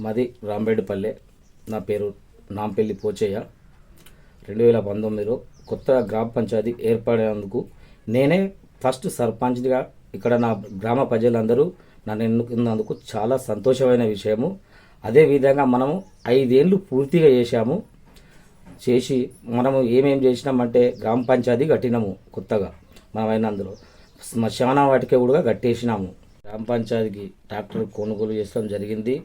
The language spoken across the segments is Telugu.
మాది రాంబేడుపల్లె. నా పేరు నాంపల్లి పోచయ్య. 2019లో కొత్త గ్రామ పంచాయతీ ఏర్పడేందుకు నేనే ఫస్ట్ సర్పంచ్గా ఇక్కడ నా గ్రామ ప్రజలందరూ నన్ను ఎన్నుకున్నందుకు చాలా సంతోషమైన విషయము. అదేవిధంగా మనము 5 ఏళ్ళు పూర్తిగా చేసి మనము ఏమేం చేసినామంటే గ్రామ పంచాయతీ కట్టినాము. కొత్తగా మనమైనందులో శ్మశాన వాటిక కూడా కట్టేసినాము. గ్రామ పంచాయతీకి ట్రాక్టర్ కొనుగోలు చేయడం జరిగింది.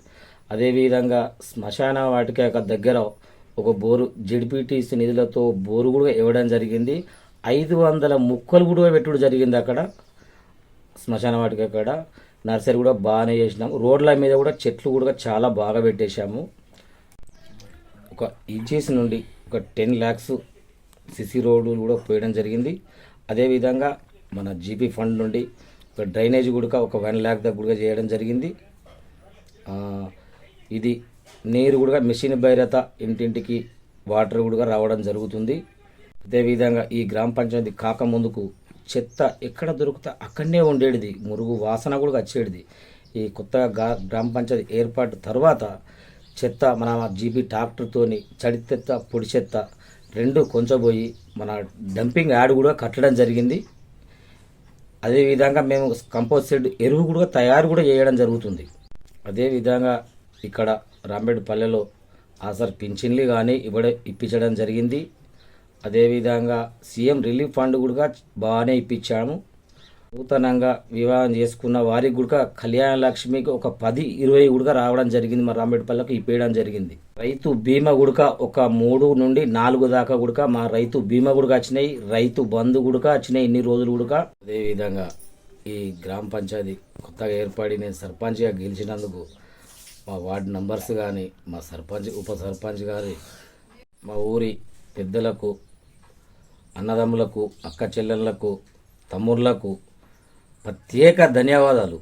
అదేవిధంగా శ్మశాన వాటిక దగ్గర ఒక బోరు జెడ్పీటీసీ నిధులతో బోరు కూడా ఇవ్వడం జరిగింది. 500 మొక్కలు కూడా పెట్టడం జరిగింది. అక్కడ శ్మశాన వాటిక అక్కడ నర్సరీ కూడా బాగానే చేసినాము. రోడ్ల మీద కూడా చెట్లు కూడా చాలా బాగా పెట్టేశాము. ఒక ఇంచెస్ నుండి ఒక 10 lakhs సిసి రోడ్లు కూడా పోయడం జరిగింది. అదేవిధంగా మన జీపీ ఫండ్ నుండి ఒక డ్రైనేజ్ కూడా ఒక 1 lakh దాకా కూడా చేయడం జరిగింది. ఇది నీరు కూడా మిషన్ భైరత ఇంటింటికి వాటర్ కూడా రావడం జరుగుతుంది. అదేవిధంగా ఈ గ్రామ పంచాయతీ కాక ముందుకు చెత్త ఎక్కడ దొరుకుతా అక్కడనే ఉండేది, మురుగు వాసన కూడా వచ్చేది. ఈ కొత్తగా గ్రామ పంచాయతీ ఏర్పాటు తర్వాత చెత్త మన జీబీ ట్రాక్టర్తోని తడి చెత్త పొడి చెత్త 2 కొంచబోయి మన డంపింగ్ యార్డ్ కూడా కట్టడం జరిగింది. అదేవిధంగా మేము కంపోస్ట్ ఎరువు కూడా తయారు కూడా చేయడం జరుగుతుంది. అదేవిధంగా ఇక్కడ రాంబేడుపల్లెలో ఆసర్ పింఛన్లు కానీ ఇప్పించడం జరిగింది. అదేవిధంగా సీఎం రిలీఫ్ ఫండ్ కూడా బాగానే ఇప్పించాము. నూతనంగా వివాహం చేసుకున్న వారికి కూడా కళ్యాణ లక్ష్మికి ఒక 10-20 కూడా రావడం జరిగింది. మా రాంబేడుపల్లెకు ఇప్పేయడం జరిగింది. రైతు బీమా కూడా ఒక 3 నుండి 4 దాకా కూడా మా రైతు బీమా కూడా వచ్చినాయి. రైతు బంధు కూడా వచ్చినాయి ఇన్ని రోజులు కూడా. అదేవిధంగా ఈ గ్రామ పంచాయతీ కొత్తగా ఏర్పడి నేను సర్పంచ్గా గెలిచినందుకు మా వార్డు నంబర్స్ కానీ మా సర్పంచ్ ఉప సర్పంచ్ గారి మా ఊరి పెద్దలకు, అన్నదమ్ములకు, అక్క చెల్లెళ్లకు, తమ్ముళ్లకు ప్రత్యేక ధన్యవాదాలు.